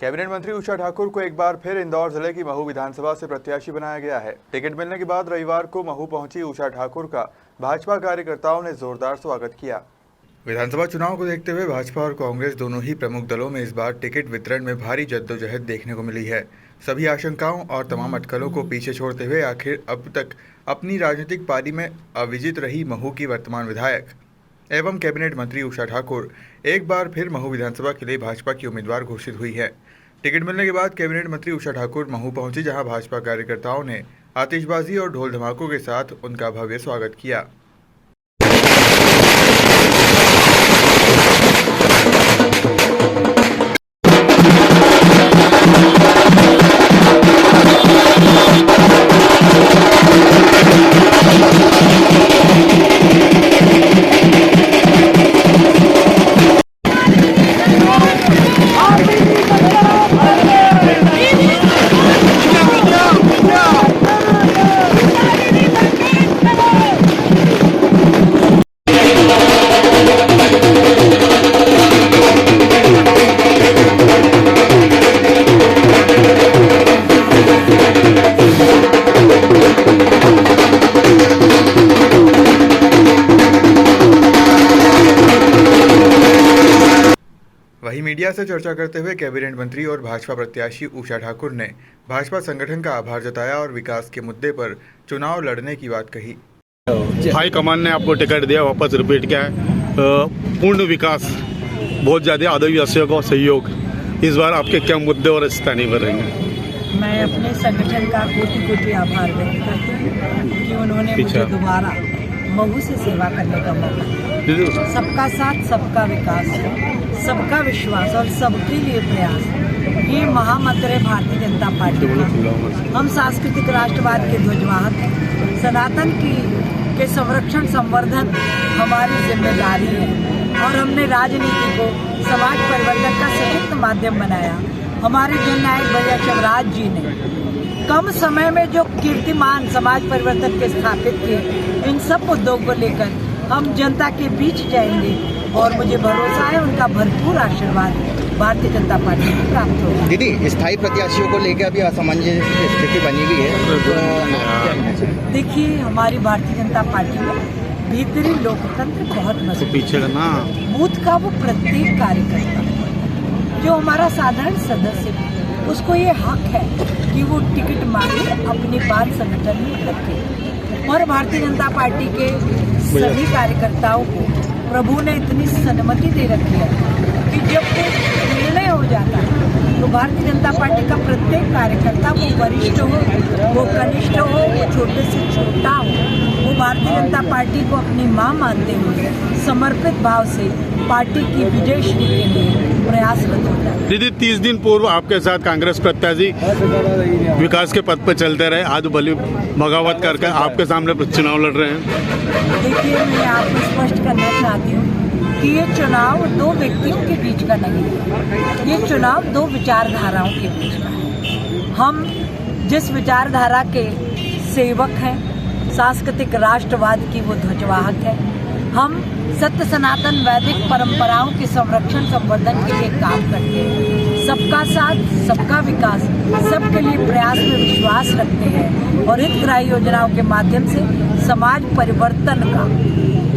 Cabinet मंत्री उषा ठाकुर को एक बार फिर इंदौर जिले की महू विधानसभा से प्रत्याशी बनाया गया है। टिकट मिलने के बाद रविवार को महू पहुंची उषा ठाकुर का भाजपा कार्यकर्ताओं ने जोरदार स्वागत किया। विधानसभा चुनाव को देखते हुए भाजपा और कांग्रेस दोनों ही प्रमुख दलों में इस बार टिकट वितरण में भारी जद्दोजहद देखने को मिली है। सभी आशंकाओं और तमाम अटकलों को पीछे छोड़ते हुए आखिर अब तक अपनी राजनीतिक पारी में अविजित रही महू की वर्तमान विधायक एवं कैबिनेट मंत्री उषा ठाकुर एक बार फिर महू विधानसभा के लिए भाजपा की उम्मीदवार घोषित हुई है। टिकट मिलने के बाद कैबिनेट मंत्री उषा ठाकुर महू पहुंची, जहां भाजपा कार्यकर्ताओं ने आतिशबाजी और ढोल धमाकों के साथ उनका भव्य स्वागत किया। वहीं मीडिया से चर्चा करते हुए कैबिनेट मंत्री और भाजपा प्रत्याशी उषा ठाकुर ने भाजपा संगठन का आभार जताया और विकास के मुद्दे पर चुनाव लड़ने की बात कही। हाईकमान ने आपको टिकट दिया, वापस रिपीट किया है। पूर्ण विकास, बहुत ज़्यादा आदिवासियों का सहयोग, इस बार आपके क्या मुद्दे और स्थानीय बढ़ेंगे? मैं अपने संगठन का कोटि आभार व्यक्त करती हूँ कि उन्होंने मुझे दोबारा महू से सेवा करने का मौका दिया। सबका साथ, सबका विकास, सबका विश्वास और सबके लिए प्रयास, ये महामंत्र है भारतीय जनता पार्टी का। हम सांस्कृतिक राष्ट्रवाद के ध्वजवाहक हैं। सनातन के संरक्षण संवर्धन हमारी जिम्मेदारी है और हमने राजनीति को समाज परिवर्तन का सशक्त माध्यम बनाया। हमारे जननायक भैया शिवराज जी ने कम समय में जो कीर्तिमान समाज परिवर्तन के स्थापित किए, इन सब मुद्दों को लेकर हम जनता के बीच जाएंगे और मुझे भरोसा है उनका भरपूर आशीर्वाद भारतीय जनता पार्टी को प्राप्त होगा। दीदी, स्थायी प्रत्याशियों को लेकर अभी असमंजस की स्थिति बनी हुई है। देखिए, हमारी भारतीय जनता पार्टी में भीतरी लोकतंत्र बहुत मजबूत है। बूथ का वो प्रत्येक कार्यकर्ता जो हमारा साधारण सदस्य है, उसको ये हक है कि वो टिकट मांगे, अपनी बात संगठन में रखे। और भारतीय जनता पार्टी के सभी कार्यकर्ताओं को प्रभु ने इतनी सन्मति दे रखी है कि जब कोई निर्णय हो जाता है तो भारतीय जनता पार्टी का प्रत्येक कार्यकर्ता, वो वरिष्ठ हो, वो कनिष्ठ हो, वो छोटे से छोटा हो, वो भारतीय जनता पार्टी को अपनी मां मानते हुए समर्पित भाव से पार्टी की विजय श्री के लिए प्रयासरत होता है। दीदी, 30 दिन पूर्व आपके साथ कांग्रेस प्रत्याशी विकास के पथ पर चलते रहे, आज बली बगावत करके आपके सामने चुनाव लड़ रहे हैं। देखिए, मैं आपको स्पष्ट करना चाहती हूँ कि ये चुनाव दो व्यक्तियों के बीच का नहीं है, ये चुनाव दो विचारधाराओं के बीच का है। हम जिस विचारधारा के सेवक हैं, सांस्कृतिक राष्ट्रवाद की वो ध्वजवाहक है। हम सत्य सनातन वैदिक परंपराओं के संरक्षण संवर्धन के लिए काम करते हैं। सबका साथ, सबका विकास, सबके लिए प्रयास में विश्वास रखते हैं और हितग्राही योजनाओं के माध्यम से समाज परिवर्तन का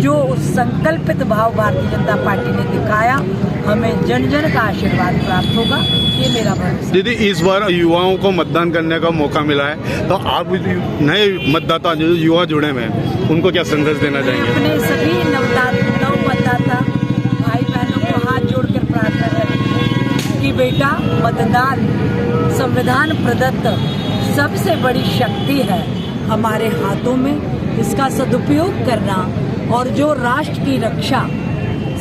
जो संकल्पित भाव भारतीय जनता पार्टी ने दिखाया, हमें जन जन का आशीर्वाद प्राप्त होगा, ये मेरा भरोसा। दीदी, इस बार युवाओं को मतदान करने का मौका मिला है, तो आप नए मतदाता जो युवा जुड़े हुए हैं, उनको क्या संदेश देना चाहेंगे? अपने सभी नव मतदाता भाई बहनों को हाथ जोड़कर प्रार्थना करें कि बेटा, मतदान संविधान प्रदत्त सबसे बड़ी शक्ति है हमारे हाथों में। इसका सदुपयोग करना और जो राष्ट्र की रक्षा,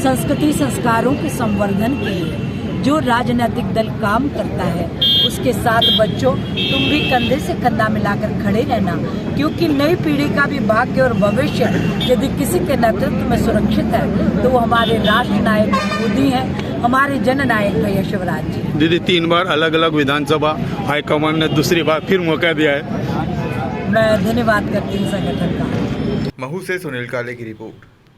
संस्कृति संस्कारों के संवर्धन के लिए जो राजनीतिक दल काम करता है, उसके साथ बच्चों, तुम भी कंधे से कंधा मिलाकर खड़े रहना, क्योंकि नई पीढ़ी का भी भाग्य और भविष्य यदि किसी के नेतृत्व में सुरक्षित है तो वो हमारे राष्ट्र नायक मोदी हैं, हमारे जन नायक भैया शिवराज जी। दीदी, 3 बार अलग अलग विधानसभा हाईकमान ने दूसरी बार फिर मौका दिया है। मैं धन्यवाद करती हूँ संगठन का। महू से सुनील काले की रिपोर्ट।